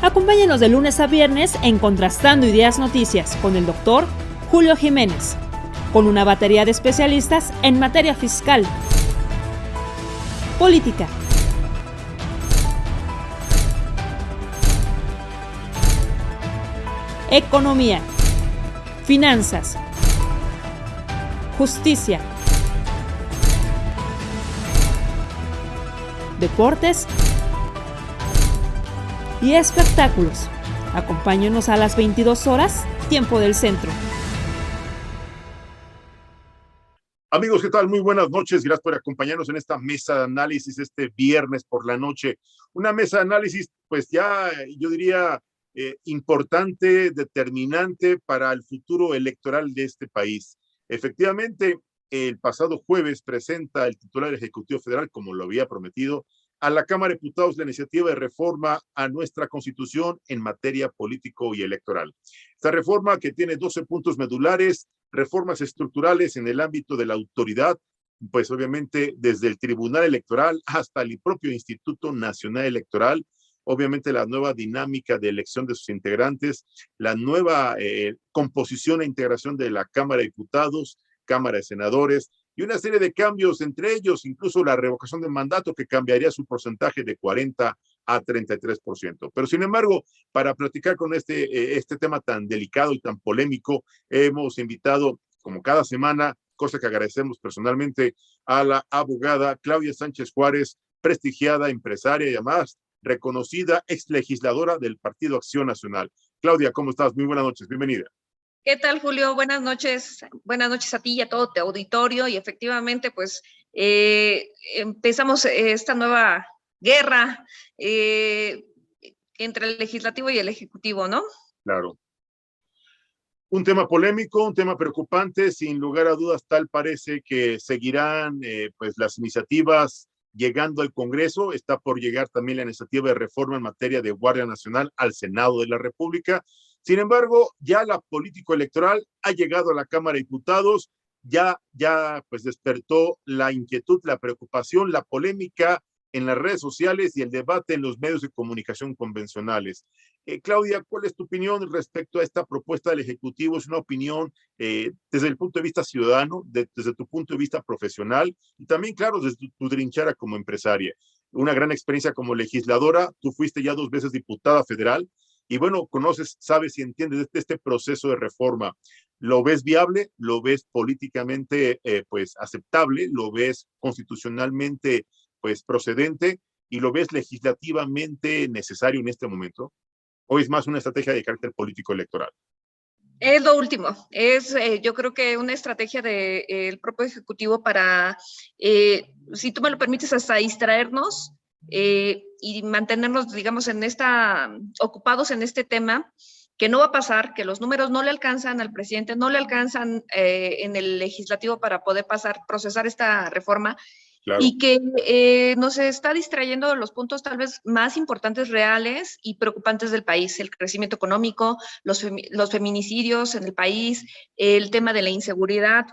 Acompáñenos de lunes a viernes en Contrastando Ideas Noticias con el doctor Julio Jiménez, con una batería de especialistas en materia fiscal, política, economía, finanzas, justicia, deportes y espectáculos. Acompáñenos a las 22 horas, tiempo del centro. Amigos, ¿qué tal? Muy buenas noches. Gracias por acompañarnos en esta mesa de análisis este viernes por la noche. Una mesa de análisis, pues ya yo diría importante, determinante para el futuro electoral de este país. Efectivamente, el pasado jueves presenta el titular ejecutivo federal, como lo había prometido, a la Cámara de Diputados la iniciativa de reforma a nuestra Constitución en materia político y electoral. Esta reforma, que tiene 12 puntos medulares, reformas estructurales en el ámbito de la autoridad, pues obviamente desde el Tribunal Electoral hasta el propio Instituto Nacional Electoral, obviamente la nueva dinámica de elección de sus integrantes, la nueva composición e integración de la Cámara de Diputados, Cámara de Senadores, y una serie de cambios, entre ellos incluso la revocación del mandato, que cambiaría su porcentaje de 40 a 33%. Pero sin embargo, para platicar con este tema tan delicado y tan polémico, hemos invitado, como cada semana, cosa que agradecemos personalmente, a la abogada Claudia Sánchez Juárez, prestigiada empresaria y además reconocida exlegisladora del Partido Acción Nacional. Claudia, ¿cómo estás? Muy buenas noches, bienvenida. ¿Qué tal, Julio? Buenas noches a ti y a todo tu auditorio. Y efectivamente, pues empezamos esta nueva guerra entre el legislativo y el ejecutivo, ¿no? Claro. Un tema polémico, un tema preocupante, sin lugar a dudas. Tal parece que seguirán pues las iniciativas llegando al Congreso. Está por llegar también la iniciativa de reforma en materia de Guardia Nacional al Senado de la República. Sin embargo, ya la política electoral ha llegado a la Cámara de Diputados, ya pues despertó la inquietud, la preocupación, la polémica en las redes sociales y el debate en los medios de comunicación convencionales. Claudia, ¿cuál es tu opinión respecto a esta propuesta del Ejecutivo? ¿Es una opinión desde el punto de vista ciudadano, desde tu punto de vista profesional y también, claro, desde tu trinchera como empresaria? Una gran experiencia como legisladora, tú fuiste ya 2 veces diputada federal y bueno, conoces, sabes y entiendes de este proceso de reforma. ¿Lo ves viable? ¿Lo ves políticamente pues aceptable? ¿Lo ves constitucionalmente pues procedente? ¿Y lo ves legislativamente necesario en este momento? ¿O es más una estrategia de carácter político electoral? Es lo último, yo creo que una estrategia del propio Ejecutivo para, si tú me lo permites, hasta distraernos y mantenernos, digamos, ocupados en este tema, que no va a pasar, que los números no le alcanzan al presidente, no le alcanzan en el legislativo para poder procesar esta reforma. Claro. Y que nos está distrayendo de los puntos tal vez más importantes, reales y preocupantes del país: el crecimiento económico, los feminicidios en el país, el tema de la inseguridad,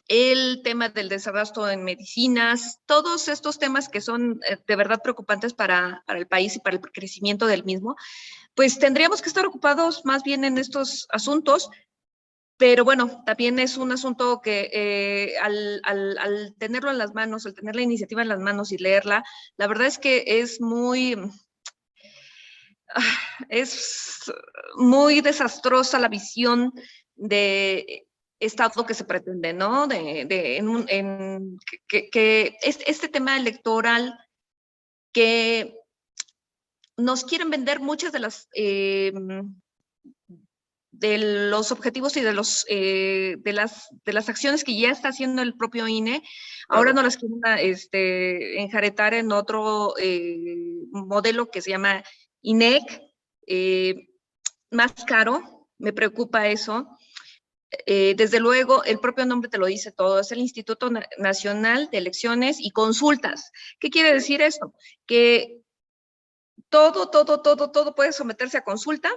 el tema del desabasto en medicinas, todos estos temas que son de verdad preocupantes para el país y para el crecimiento del mismo. Pues tendríamos que estar ocupados más bien en estos asuntos. Pero bueno, también es un asunto que al tenerlo en las manos, al tener la iniciativa en las manos y leerla, la verdad es que es muy desastrosa la visión de Estado que se pretende, ¿no? Que este tema electoral que nos quieren vender muchas de los objetivos y de las acciones que ya está haciendo el propio INE, ahora no las quieren enjaretar en otro modelo que se llama INEC, más caro. Me preocupa eso. Desde luego, el propio nombre te lo dice todo, es el Instituto Nacional de Elecciones y Consultas. ¿Qué quiere decir esto? Que todo puede someterse a consulta.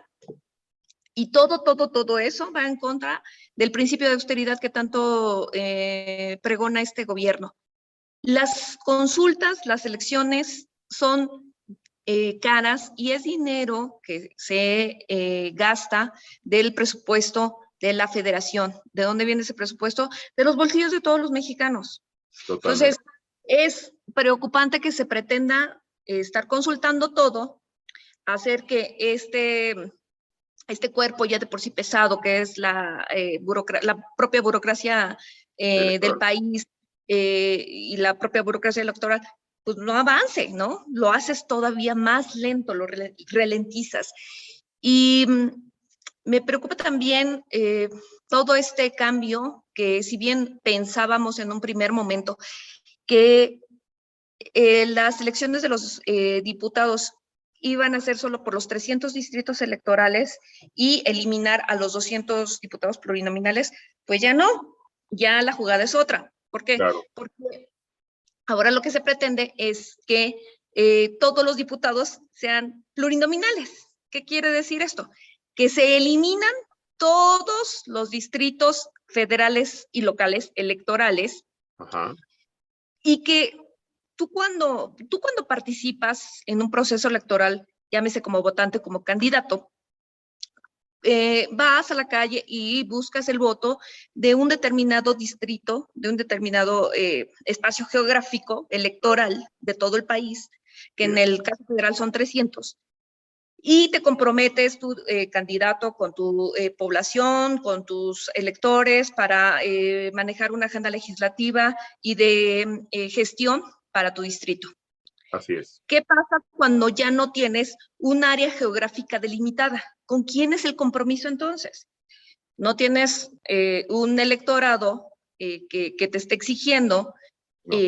Y todo eso va en contra del principio de austeridad que tanto pregona este gobierno. Las consultas, las elecciones son caras y es dinero que se gasta del presupuesto de la federación. ¿De dónde viene ese presupuesto? De los bolsillos de todos los mexicanos. Totalmente. Entonces, es preocupante que se pretenda estar consultando todo, hacer que este cuerpo ya de por sí pesado, que es la propia burocracia del país y la propia burocracia electoral, pues no avance, ¿no? Lo haces todavía más lento, lo ralentizas. Y me preocupa también todo este cambio que si bien pensábamos en un primer momento que las elecciones de los diputados iban a ser solo por los 300 distritos electorales y eliminar a los 200 diputados plurinominales, pues ya no, ya la jugada es otra. ¿Por qué? Claro. Porque ahora lo que se pretende es que todos los diputados sean plurinominales. ¿Qué quiere decir esto? Que se eliminan todos los distritos federales y locales electorales. Ajá. Y que tú cuando participas en un proceso electoral, llámese como votante, como candidato, vas a la calle y buscas el voto de un determinado distrito, de un determinado espacio geográfico electoral de todo el país, que en el caso federal son 300, y te comprometes tu candidato con tu población, con tus electores para manejar una agenda legislativa y de gestión para tu distrito. Así es. ¿Qué pasa cuando ya no tienes un área geográfica delimitada? ¿Con quién es el compromiso entonces? No tienes un electorado que te esté exigiendo No.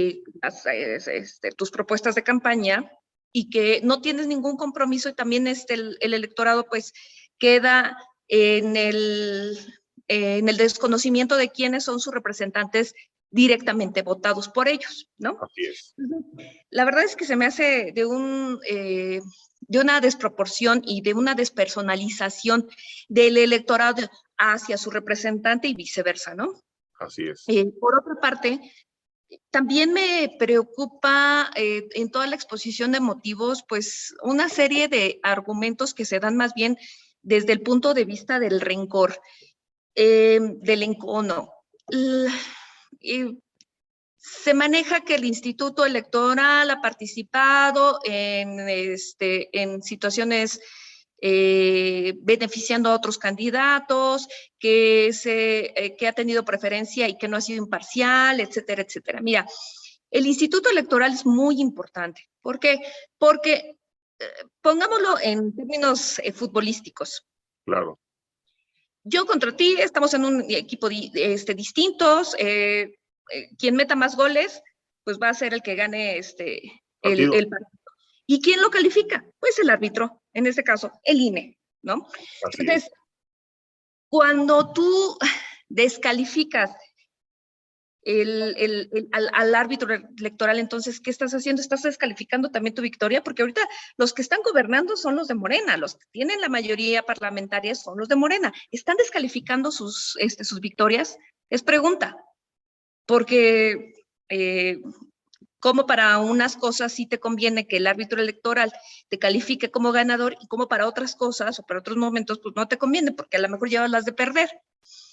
tus propuestas de campaña y que no tienes ningún compromiso y también el electorado pues queda en el desconocimiento de quiénes son sus representantes directamente votados por ellos, ¿no? Así es. La verdad es que se me hace de una desproporción y de una despersonalización del electorado hacia su representante y viceversa, ¿no? Así es. Por otra parte, también me preocupa en toda la exposición de motivos, pues una serie de argumentos que se dan más bien desde el punto de vista del rencor, del encono. Se maneja que el Instituto Electoral ha participado en situaciones beneficiando a otros candidatos, que ha tenido preferencia y que no ha sido imparcial, etcétera, etcétera. Mira, el Instituto Electoral es muy importante. ¿Por qué? Porque, pongámoslo en términos futbolísticos. Claro. Yo contra ti, estamos en un equipo distintos, quien meta más goles, pues va a ser el que gane el partido. ¿Y quién lo califica? Pues el árbitro, en este caso, el INE, ¿no? Así Entonces, es. cuando tú descalificas al árbitro electoral, entonces, ¿qué estás haciendo? ¿Estás descalificando también tu victoria? Porque ahorita los que están gobernando son los de Morena, los que tienen la mayoría parlamentaria son los de Morena. ¿Están descalificando sus victorias? Es pregunta. Porque como para unas cosas sí te conviene que el árbitro electoral te califique como ganador y como para otras cosas o para otros momentos pues no te conviene porque a lo mejor llevas las de perder.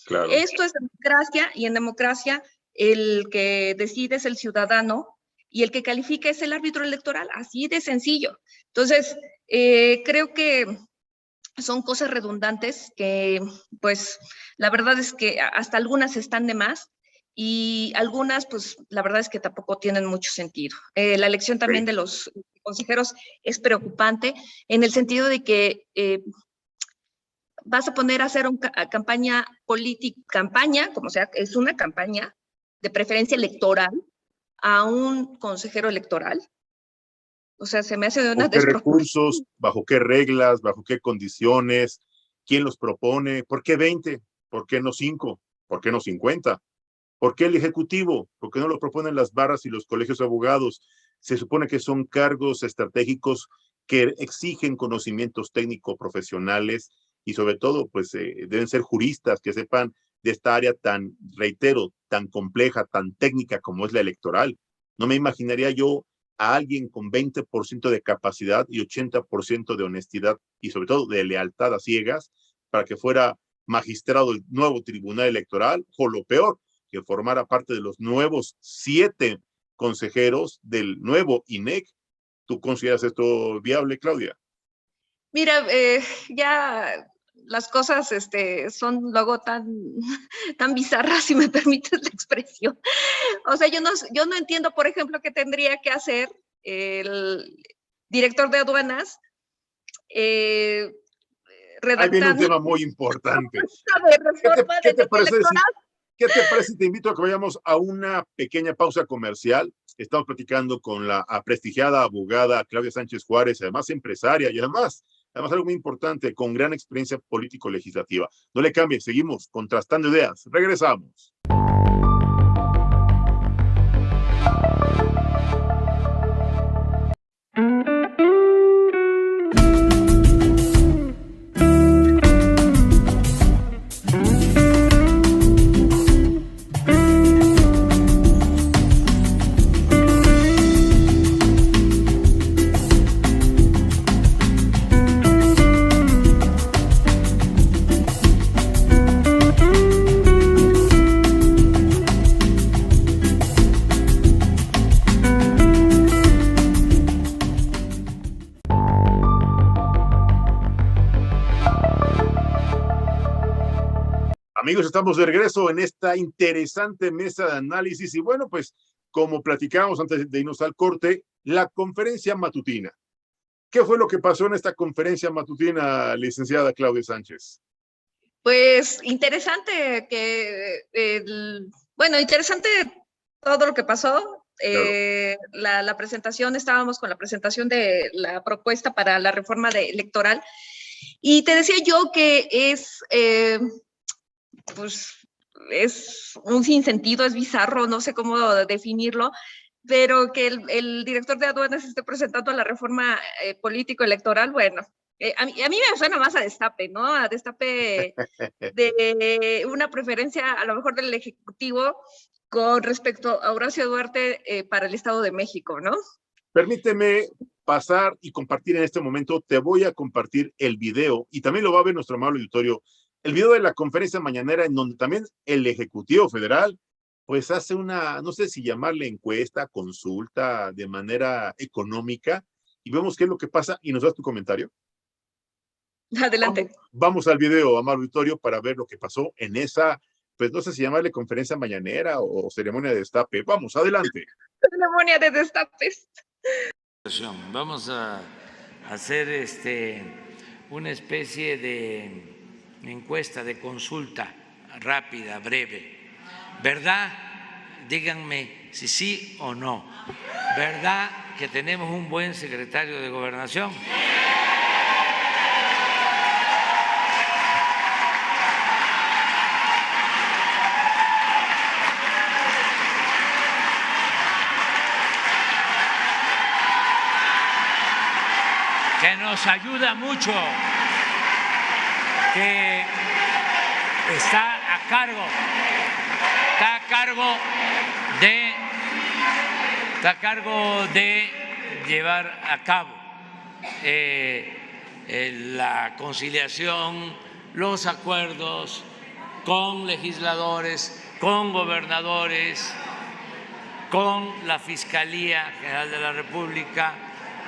Claro. Esto es democracia y en democracia el que decide es el ciudadano y el que califica es el árbitro electoral, así de sencillo. Entonces, creo que son cosas redundantes que pues la verdad es que hasta algunas están de más. Y algunas, pues, la verdad es que tampoco tienen mucho sentido. La elección también de los consejeros es preocupante en el sentido de que vas a poner a hacer una campaña política, como sea, es una campaña de preferencia electoral a un consejero electoral. O sea, se me hace de una desproporción. ¿Qué recursos, bajo qué reglas, bajo qué condiciones, quién los propone? ¿Por qué 20? ¿Por qué no 5? ¿Por qué no 50? ¿Por qué el Ejecutivo? ¿Por qué no lo proponen las barras y los colegios de abogados? Se supone que son cargos estratégicos que exigen conocimientos técnico-profesionales y sobre todo, pues deben ser juristas que sepan de esta área tan, reitero, tan compleja, tan técnica como es la electoral. No me imaginaría yo a alguien con 20% de capacidad y 80% de honestidad y sobre todo de lealtad a ciegas para que fuera magistrado del nuevo Tribunal Electoral, o lo peor, que formara parte de los nuevos 7 consejeros del nuevo INEC. ¿Tú consideras esto viable, Claudia? Mira, ya las cosas son luego tan bizarras, si me permites la expresión. O sea, yo no entiendo, por ejemplo, qué tendría que hacer el director de aduanas Ahí viene un redactando tema muy importante. de reforma ¿Qué te parece electoral. ¿Qué te parece si te invito a que vayamos a una pequeña pausa comercial? Estamos platicando con la prestigiada abogada Claudia Sánchez Juárez, además empresaria y además algo muy importante, con gran experiencia político-legislativa. No le cambien, seguimos contrastando ideas. Regresamos. Amigos, estamos de regreso en esta interesante mesa de análisis y bueno, pues como platicábamos antes de irnos al corte, la conferencia matutina. ¿Qué fue lo que pasó en esta conferencia matutina, licenciada Claudia Sánchez? Pues interesante interesante todo lo que pasó. Claro. La presentación, estábamos con la presentación de la propuesta para la reforma electoral y te decía yo que pues es un sinsentido, es bizarro, no sé cómo definirlo, pero que el director de aduanas esté presentando la reforma político-electoral, bueno, a mí me suena más a destape, ¿no? A destape de una preferencia a lo mejor del Ejecutivo con respecto a Horacio Duarte para el Estado de México, ¿no? Permíteme pasar y compartir en este momento, te voy a compartir el video y también lo va a ver nuestro amable auditorio, el video de la conferencia mañanera en donde también el Ejecutivo Federal pues hace una, no sé si llamarle encuesta, consulta de manera económica y vemos qué es lo que pasa y nos das tu comentario. Adelante. Vamos al video, amable auditorio, para ver lo que pasó en esa, pues no sé si llamarle conferencia mañanera o ceremonia de destape. Vamos, adelante. Ceremonia de destapes. Vamos a hacer una especie de encuesta, de consulta rápida, breve. ¿Verdad? Díganme si sí o no. ¿Verdad que tenemos un buen secretario de Gobernación? Que nos ayuda mucho, que está a cargo de llevar a cabo la conciliación, los acuerdos con legisladores, con gobernadores, con la Fiscalía General de la República,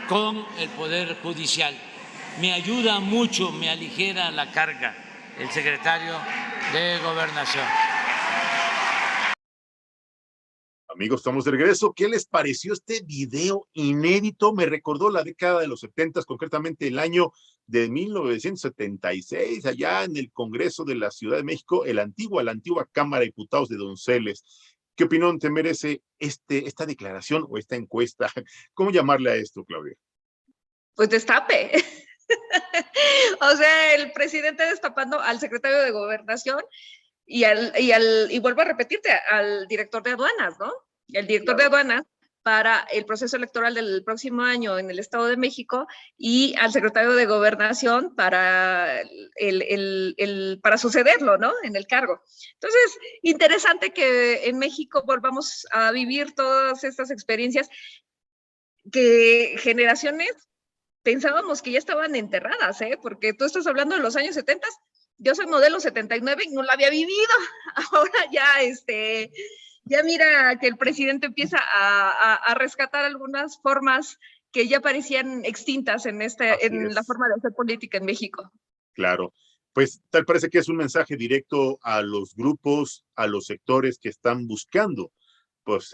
con el Poder Judicial. Me ayuda mucho, me aligera la carga el secretario de Gobernación. Amigos, estamos de regreso. ¿Qué les pareció este video inédito? Me recordó la década de los 70, concretamente el año de 1976, allá en el Congreso de la Ciudad de México, la antigua Cámara de Diputados de Donceles. ¿Qué opinión te merece esta declaración o esta encuesta? ¿Cómo llamarle a esto, Claudia? Pues destape. O sea, el presidente destapando al secretario de Gobernación y vuelvo a repetirte, al director de aduanas, ¿no? El director de aduanas para el proceso electoral del próximo año en el Estado de México y al secretario de Gobernación para para sucederlo, ¿no? En el cargo. Entonces, interesante que en México volvamos a vivir todas estas experiencias. que generaciones pensábamos que ya estaban enterradas, porque tú estás hablando de los años 70, yo soy modelo 79 y no la había vivido. Ahora ya, ya mira que el presidente empieza a rescatar algunas formas que ya parecían extintas en la forma de hacer política en México. Claro, pues tal parece que es un mensaje directo a los grupos, a los sectores que están buscando pues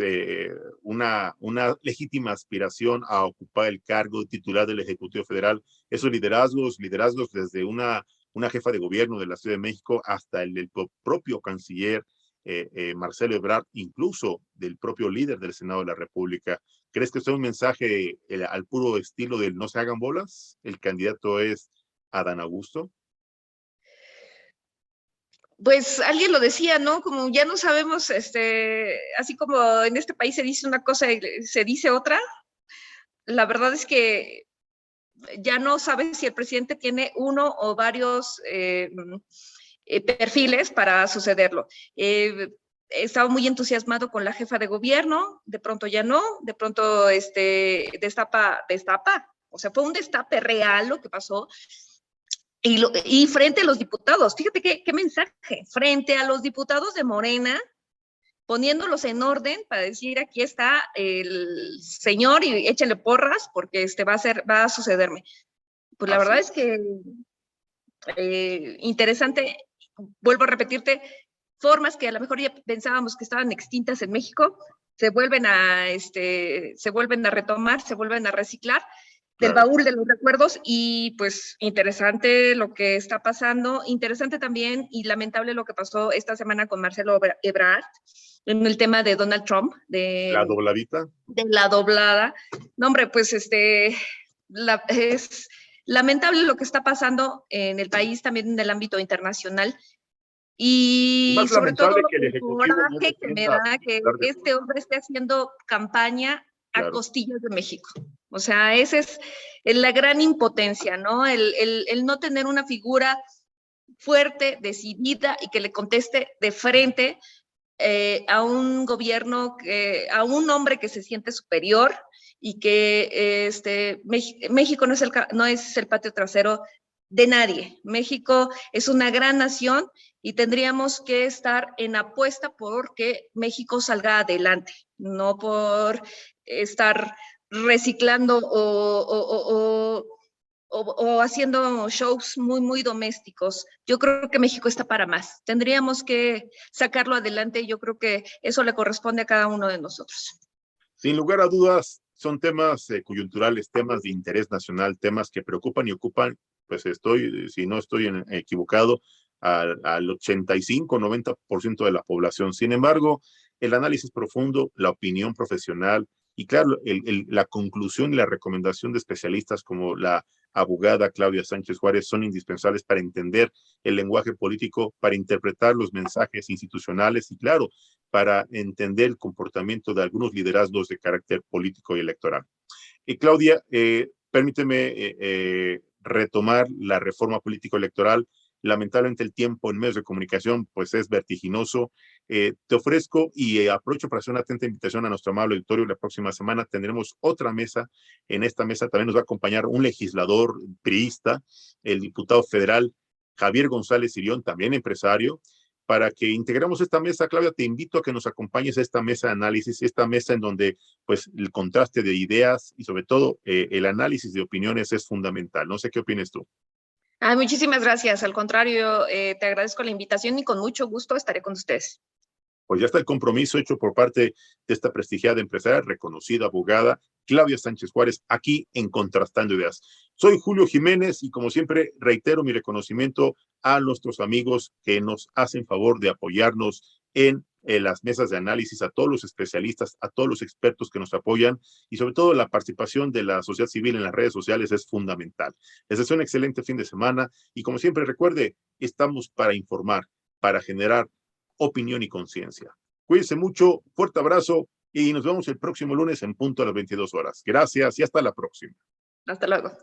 una legítima aspiración a ocupar el cargo de titular del Ejecutivo Federal. Esos liderazgos desde una jefa de gobierno de la Ciudad de México hasta el del propio canciller Marcelo Ebrard, incluso del propio líder del Senado de la República. ¿Crees que esto es un mensaje al puro estilo del no se hagan bolas? El candidato es Adán Augusto. Pues alguien lo decía, ¿no? Como ya no sabemos, así como en este país se dice una cosa y se dice otra, la verdad es que ya no sabes si el presidente tiene uno o varios perfiles para sucederlo. Estaba muy entusiasmado con la jefa de gobierno, de pronto ya no, de pronto destapa. O sea, fue un destape real lo que pasó. Y frente a los diputados, fíjate qué mensaje, frente a los diputados de Morena, poniéndolos en orden para decir, aquí está el señor y échenle porras porque va a sucederme. Pues la verdad es que interesante, vuelvo a repetirte, formas que a lo mejor ya pensábamos que estaban extintas en México, se vuelven a retomar, se vuelven a reciclar, del baúl de los recuerdos, y pues interesante lo que está pasando, interesante también y lamentable lo que pasó esta semana con Marcelo Ebrard en el tema de Donald Trump, de la dobladita. De la doblada. No, hombre, pues es lamentable lo que está pasando en el país, también en el ámbito internacional. Y más sobre todo que el coraje que me da que este hombre esté haciendo campaña a costillas de México. O sea, esa es la gran impotencia, ¿no? El no tener una figura fuerte, decidida y que le conteste de frente a un gobierno, a un hombre que se siente superior y que México no es el patio trasero de nadie. México es una gran nación y tendríamos que estar en apuesta porque México salga adelante, no por estar reciclando o haciendo shows muy, muy domésticos. Yo creo que México está para más. Tendríamos que sacarlo adelante y yo creo que eso le corresponde a cada uno de nosotros. Sin lugar a dudas, son temas coyunturales, temas de interés nacional, temas que preocupan y ocupan, pues si no estoy equivocado, al 85-90% de la población. Sin embargo, el análisis profundo, la opinión profesional y claro, la conclusión y la recomendación de especialistas como la abogada Claudia Sánchez Juárez son indispensables para entender el lenguaje político, para interpretar los mensajes institucionales y claro, para entender el comportamiento de algunos liderazgos de carácter político y electoral. Claudia, permíteme retomar la reforma político-electoral. Lamentablemente el tiempo en medios de comunicación pues es vertiginoso. Te ofrezco y aprovecho para hacer una atenta invitación a nuestro amable auditorio. La próxima semana tendremos otra mesa. En esta mesa también nos va a acompañar un legislador priista, el diputado federal Javier González Irión, también empresario. Para que integremos esta mesa, Claudia, te invito a que nos acompañes a esta mesa de análisis, esta mesa en donde pues el contraste de ideas y sobre todo el análisis de opiniones es fundamental. No sé qué opinas tú. Muchísimas gracias. Al contrario, te agradezco la invitación y con mucho gusto estaré con ustedes. Pues ya está el compromiso hecho por parte de esta prestigiada empresaria, reconocida abogada, Claudia Sánchez Juárez, aquí en Contrastando Ideas. Soy Julio Jiménez y como siempre reitero mi reconocimiento a nuestros amigos que nos hacen favor de apoyarnos en las mesas de análisis, a todos los especialistas, a todos los expertos que nos apoyan y sobre todo la participación de la sociedad civil en las redes sociales es fundamental. Les deseo un excelente fin de semana y como siempre recuerde, estamos para informar, para generar opinión y conciencia. Cuídense mucho, fuerte abrazo y nos vemos el próximo lunes en punto a las 22 horas. Gracias y hasta la próxima. Hasta luego.